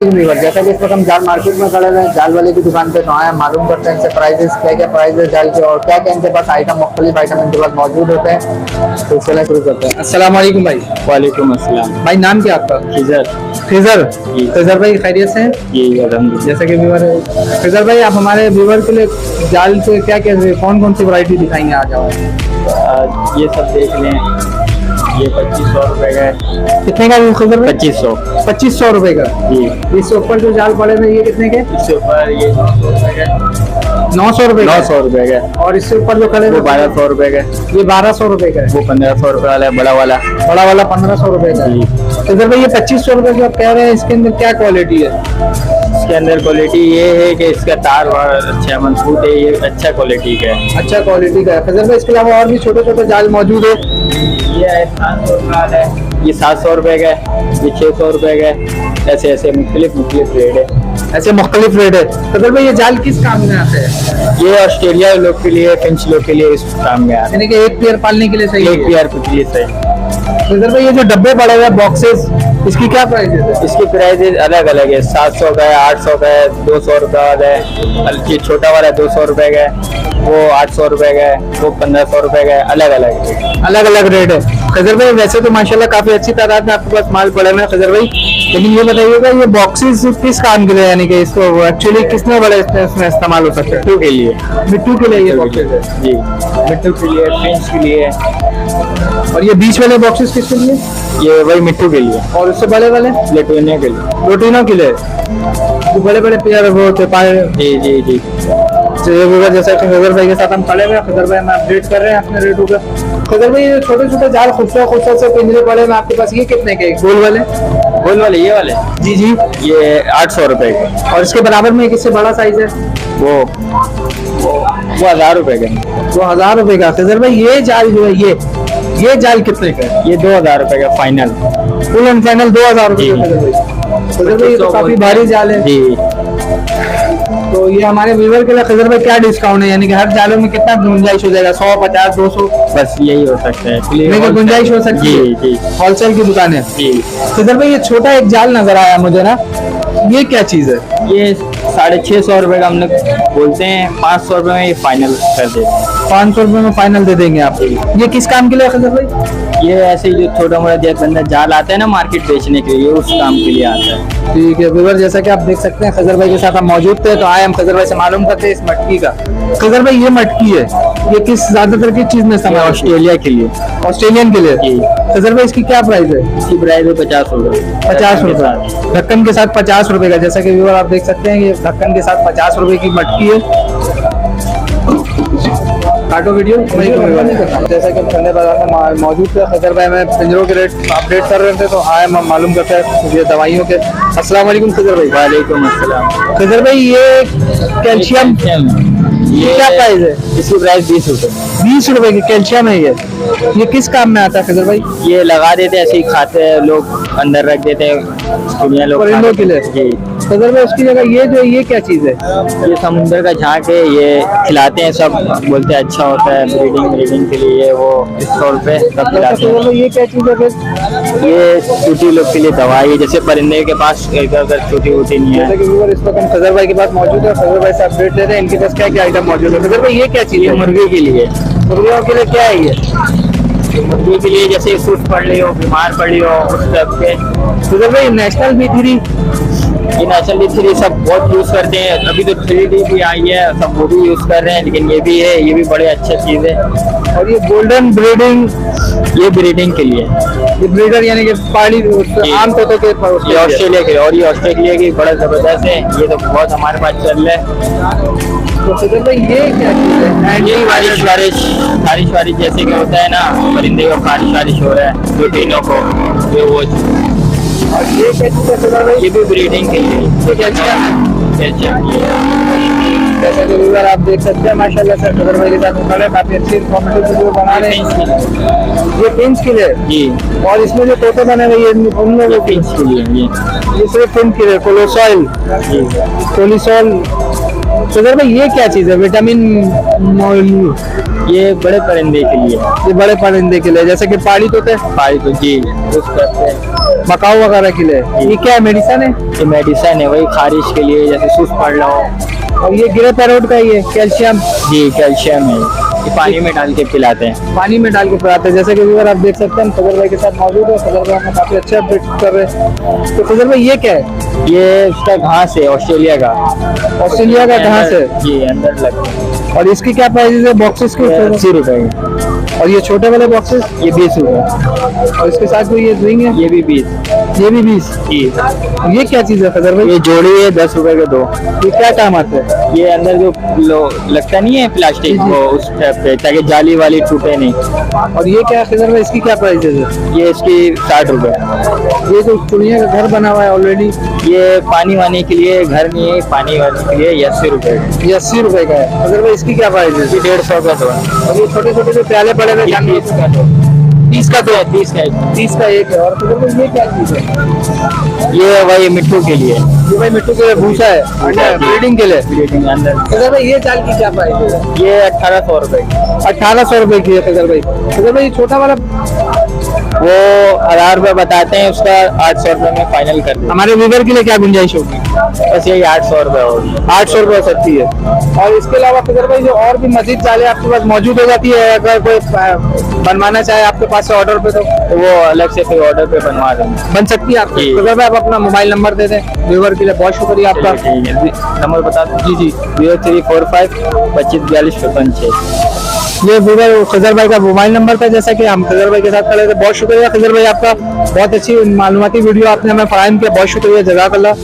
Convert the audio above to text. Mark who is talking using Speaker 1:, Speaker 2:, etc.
Speaker 1: जैसा कि इस वक्त हम जाल मार्केट में खड़े हैं, जाल वाले की दुकान पे तो आए हैं, मालूम करते हैं इनसे प्राइजेस क्या क्या प्राइजेस जाल के और क्या क्या इनके पास आइटम मुख्तलिफ आइटम इनके पास मौजूद होते हैं। तो चलिए शुरू करते हैं। अस्सलाम वालेकुम भाई।
Speaker 2: वालेकुम अस्सलाम।
Speaker 1: भाई नाम क्या आपका?
Speaker 2: खिजर।
Speaker 1: खिजर
Speaker 2: जी।
Speaker 1: खिजर भाई खैरियत से हैं?
Speaker 2: जी अल्हम्दुलिल्लाह।
Speaker 1: जैसे कि व्यूअर खिजर भाई आप हमारे व्यूअर के लिए जाल के क्या क्या कौन कौन सी वैरायटी दिखाएंगे आज आप?
Speaker 2: ये सब देख लें, ये 2500 रुपए का है।
Speaker 1: कितने का है खिजर भाई?
Speaker 2: 2500।
Speaker 1: 2500 रुपए का।
Speaker 2: जी।
Speaker 1: इससे ऊपर जो जाल पड़े हैं ये कितने के?
Speaker 2: इससे ऊपर ये 900 रुपए का।
Speaker 1: 900 रुपए का?
Speaker 2: 900 रुपए का।
Speaker 1: और इससे ऊपर जो खड़े हैं
Speaker 2: वो 1200 रुपए का।
Speaker 1: ये 1200 रुपए का है।
Speaker 2: वो 1500 रुपए वाला है, बड़ा वाला।
Speaker 1: बड़ा वाला 1500 रुपए का
Speaker 2: जी।
Speaker 1: है। तो सर भाई ये 2500 रुपए की आप कह रहे हैं, इसके अंदर क्या क्वालिटी है?
Speaker 2: इसके अंदर क्वालिटी ये है कि इसका तार वार अच्छा मजबूत है, ये अच्छा क्वालिटी का है।
Speaker 1: अच्छा क्वालिटी का है। फिर भाई इसके अलावा और भी छोटे छोटे जाल मौजूद है?
Speaker 2: ये है 700 रुपए का है, ये 700 रुपए का है, ये 600 रुपए का है। ऐसे ऐसे मुख्तलिफ रेट है।
Speaker 1: ऐसे मुख्तलिफ रेट है। तो फिर भाई ये जाल किस काम में आते हैं?
Speaker 2: ये ऑस्ट्रेलिया लोग के लिए, फिंच लोग के लिए इस काम में आते
Speaker 1: यानी कि एक पेयर पालने के लिए
Speaker 2: हैं।
Speaker 1: सही
Speaker 2: एक
Speaker 1: है?
Speaker 2: पेयर के लिए सही।
Speaker 1: तो सर भाई ये जो डब्बे पड़े हुए हैं बॉक्सेस, इसकी क्या प्राइस है?
Speaker 2: इसकी प्राइस अलग अलग है, 700 का है, 800 का है, 200 रुपए वाला है। ये छोटा वाला 200 रुपए का है, वो 800 रुपए का है, वो 1500 रुपए का है। अलग अलग
Speaker 1: रेट है। खजर भाई वैसे तो माशाल्लाह काफी अच्छी तादाद में आपके पास माल पड़े हुए हैं खजर भाई, लेकिन ये बताइएगा ये बॉक्सेस किस काम के लिए, यानी कि इसको एक्चुअली किसने बड़े इसमें इस्तेमाल हो सकते हैं?
Speaker 2: मिट्टू के लिए।
Speaker 1: मिट्टू के लिए ये बॉक्सेस है?
Speaker 2: जी, मिट्टू के लिए, फिंच के लिए।
Speaker 1: और ये बीच वाले बॉक्सेस किसके लिए?
Speaker 2: ये वही मिट्टू के लिए।
Speaker 1: और उससे बड़े वाले?
Speaker 2: लेटोनिया के लिए।
Speaker 1: प्रोटीनों के लिए जो बड़े बड़े पेयर वो होते पाए।
Speaker 2: जी जी जी।
Speaker 1: जैसा कि खजर भाई के साथ हम खड़े हुए हैं, खजर भाई हमें अपडेट कर रहे हैं अपने रेटों का। खजर भाई ये छोटे छोटे जाल खूबसूरत से पिंजरे पड़े हैं आपके पास, ये कितने के? गोल वाले
Speaker 2: ये वाले
Speaker 1: जी जी,
Speaker 2: ये 800 रुपए के।
Speaker 1: और इसके बराबर में किससे बड़ा साइज है?
Speaker 2: वो 1000 रुपए के।
Speaker 1: वो 1000 रुपए का। खजर भाई ये जाल जो है ये जाल कितने का है?
Speaker 2: ये 2000 रुपए का फाइनल,
Speaker 1: फुल एंड फाइनल 2000 रुपए का। खजर भाई ये तो काफी भारी जाल है।
Speaker 2: जी।
Speaker 1: तो ये हमारे व्यूअर के लिए खजर भाई क्या डिस्काउंट है, यानी कि हर जालों में कितना गुंजाइश हो जाएगा? 100, 50, 200?
Speaker 2: बस यही हो सकता है।
Speaker 1: लेकिन गुंजाइश हो सकती है?
Speaker 2: जी जी
Speaker 1: होलसेल की दुकान है
Speaker 2: जी।
Speaker 1: खजर भाई ये छोटा एक जाल नजर आया मुझे ना, ये क्या चीज है?
Speaker 2: ये 650 रुपए का हम लोग बोलते हैं, 500 रुपए में ये फाइनल कर देते हैं।
Speaker 1: 500 रुपए में फाइनल दे देंगे आप। ये किस काम के लिए खजर भाई?
Speaker 2: ये ऐसे ही जो छोटा मोटा जैसे बंदा जाल आता है ना मार्केट बेचने के लिए, उस काम के लिए आता है।
Speaker 1: ठीक है व्यूअर, जैसा कि आप देख सकते हैं खजर भाई के साथ हम मौजूद थे, तो आए हम खजर भाई से मालूम करते हैं इस मटकी का। खजर भाई ये मटकी है, ये किस ज्यादातर किस चीज में इस्तेमाल?
Speaker 2: ऑस्ट्रेलिया के लिए।
Speaker 1: ऑस्ट्रेलियन के लिए।
Speaker 2: जी।
Speaker 1: खजर भाई इसकी क्या प्राइस है?
Speaker 2: इसकी प्राइस है 50 रुपए।
Speaker 1: 50 रुपए ढक्कन के साथ 50 रुपए का। जैसा कि व्यूअर आप देख सकते हैं ये ढक्कन के साथ 50 रुपए की मटकी है। काटो वीडियो। जैसा कि हम ठंडे बाजार में मौजूद थे, खजर भाई हमें पिंजरों के रेट अपडेट कर रहे थे, तो आए हम मालूम करते हैं ये दवाइयों के। अस्सलाम वालेकुम खजर भाई।
Speaker 2: वालेकुम अस्सलाम।
Speaker 1: खजर भाई ये कैल्शियम
Speaker 2: ये
Speaker 1: क्या प्राइस है?
Speaker 2: इसकी प्राइस 20 रुपए।
Speaker 1: 20 रुपए की कैल्शियम है ये किस काम में आता है खजर भाई?
Speaker 2: ये लगा देते हैं, ऐसे ही खाते हैं लोग, अंदर रख देते हैं, दुनिया लोग
Speaker 1: परिंदों के लिए।
Speaker 2: जी।
Speaker 1: खजर भाई उसकी जगह ये क्या चीज है?
Speaker 2: ये समुद्र का झांक है, ये खिलाते हैं, सब बोलते हैं अच्छा होता है ब्रीडिंग के लिए, वो इस तौर पे सब खिलाते
Speaker 1: खजर
Speaker 2: हैं।
Speaker 1: भाई ये क्या चीज है फिर?
Speaker 2: ये चूटी लोग के लिए दवाई है, जैसे परिंदे के पास अगर चूटी वूटी नहीं
Speaker 1: जैसा
Speaker 2: है।
Speaker 1: कि व्यूअर इस वक्त हम खजर भाई के पास मौजूद है, खजर भाई से अपडेट ले रहे हैं इनके पास क्या क्या आइटम मौजूद है। खजर भाई ये क्या चीज
Speaker 2: ये
Speaker 1: है?
Speaker 2: मुर्गी के लिए।
Speaker 1: मुर्गियों के लिए क्या है ये?
Speaker 2: मुर्गी के लिए जैसे सुस्त पड़ रही हो, बीमार पड़ी हो, उस टाइप के।
Speaker 1: खजर भाई नेशनल B3
Speaker 2: ये नेशनल B3 सब बहुत यूज करते हैं। अभी तो 3D भी आई है, सब वो भी यूज कर रहे हैं, लेकिन ये भी है, ये भी बड़े अच्छी चीज है।
Speaker 1: और ये गोल्डन ब्रीडिंग,
Speaker 2: ये ब्रीडिंग के लिए,
Speaker 1: ये ब्रीडर यानी कि पाली आम तौर के
Speaker 2: ये ऑस्ट्रेलिया के लिए, और ये ऑस्ट्रेलिया की बड़ा जबरदस्त है। ये तो बहुत हमारे पास चल रहा है।
Speaker 1: तो खजर भाई ये क्या चीज है?
Speaker 2: ये बारिश जैसे कि होता है ना, परिंदे को बारिश हो रहा है, प्रोटीनों को, ये वो।
Speaker 1: और ये क्या चीज है खजर भाई?
Speaker 2: ये भी ब्रीडिंग के लिए।
Speaker 1: ये कैल्शियम है।
Speaker 2: कैल्शियम।
Speaker 1: जैसा कि व्यूअर आप देख सकते हैं माशाल्लाह से खजर भाई के साथ खड़े काफी अच्छी इन्फॉर्मेटिव वीडियो बना रहे हैं। ये पिंच के लिए
Speaker 2: जी।
Speaker 1: और इसमें जो तोते बने हुए ये उनमें वो
Speaker 2: पिंच के लिए
Speaker 1: ये सिर्फ पिंच के लिए कोलोसॉइल
Speaker 2: जी।
Speaker 1: कोलिसॉल। खजर भाई ये क्या चीज है? विटामिन
Speaker 2: ये बड़े परिंदे के लिए,
Speaker 1: ये बड़े परिंदे के लिए, जैसे कि पाली तोते।
Speaker 2: पाली तो जी यूज करते हैं।
Speaker 1: मकाऊ वगैरह के लिए। ये क्या है, मेडिसिन है?
Speaker 2: ये मेडिसिन है, वही खारिश के लिए, जैसे सुस्त पड़ रहा हो।
Speaker 1: और ये गिरे पैरोट का ये कैल्शियम,
Speaker 2: जी कैल्शियम है, ये पानी में डाल के पिलाते हैं।
Speaker 1: पानी में डाल के पिलाते हैं। जैसे कि अगर आप देख सकते हैं फजल भाई के साथ मौजूद है, फजल भाई हमें काफी अच्छे अपडेट कर रहे हैं। तो फजल भाई ये क्या है?
Speaker 2: ये उसका घास है, ऑस्ट्रेलिया का।
Speaker 1: ऑस्ट्रेलिया का घास है।
Speaker 2: जी अंदर लगता है।
Speaker 1: और इसकी क्या प्राइस है बॉक्सेस की?
Speaker 2: 80 रुपए।
Speaker 1: और ये छोटे वाले बॉक्सेस?
Speaker 2: ये 20 रुपए।
Speaker 1: और इसके साथ कोई ये रिंग है?
Speaker 2: ये भी 20।
Speaker 1: ये भी 20।
Speaker 2: जी
Speaker 1: ये क्या चीज है फजल भाई?
Speaker 2: ये जोड़ी है 10 रुपए के 2।
Speaker 1: ये क्या काम आता है?
Speaker 2: ये अंदर जो लगता नहीं है प्लास्टिक,
Speaker 1: जी, जी।
Speaker 2: वो उस टाइप पे, ताकि जाली वाली टूटे नहीं।
Speaker 1: और ये क्या फजल भाई, इसकी क्या प्राइस है?
Speaker 2: ये इसकी 60 रुपए।
Speaker 1: ये जो चिड़िया का घर बना हुआ है ऑलरेडी,
Speaker 2: ये पानी वानी के लिए, घर नहीं है, पानी वानी के लिए, ये 80 रुपए।
Speaker 1: ये 80 रुपए का है। फजल भाई इसकी क्या प्राइस है?
Speaker 2: ये 150 का 2 है।
Speaker 1: और ये छोटे छोटे जो प्याले पड़े हुए जानवर,
Speaker 2: 30 का 2।
Speaker 1: 30 का 2
Speaker 2: है, 30 का 1।
Speaker 1: 30 का एक है। और फजल भाई ये क्या चीज है?
Speaker 2: ये वही मिट्टू के लिए,
Speaker 1: ये भाई मिट्टू के लिए भूसा है, अंडा ब्रीडिंग के लिए।
Speaker 2: ब्रीडिंग अंदर।
Speaker 1: फजल भाई ये चाल की क्या प्राइस है?
Speaker 2: ये 1800 रुपए।
Speaker 1: 1800 रुपए की है फजल भाई। फजल भाई ये छोटा वाला
Speaker 2: वो 1000 रुपए बताते हैं, उसका 800 रुपए में फाइनल कर दें।
Speaker 1: हमारे व्यूवर के लिए क्या गुंजाइश होगी?
Speaker 2: बस यही 800 रुपए होगी।
Speaker 1: 800 रुपए हो सकती है। और इसके अलावा फजल भाई जो और भी मजीद चालें आपके पास मौजूद हो जाती है, अगर कोई बनवाना चाहे आपके पास से ऑर्डर पे, तो
Speaker 2: वो अलग से फिर ऑर्डर पे बनवा देंगे।
Speaker 1: बन सकती है आपकी।
Speaker 2: जी।
Speaker 1: फजल भाई आप अपना मोबाइल नंबर दे दें व्यूवर के लिए, बहुत शुक्रिया आपका।
Speaker 2: ठीक है, नंबर बता दो।
Speaker 1: जी जी,
Speaker 2: 0345 25 42 56।
Speaker 1: ये व्यूवर खजर भाई का मोबाइल नंबर था। जैसा कि हम खजर भाई के साथ खड़े थे, बहुत शुक्रिया खजर भाई आपका, बहुत अच्छी मालूमाती वीडियो आपने हमें फराहम किया, बहुत शुक्रिया, जज़ाकल्लाह।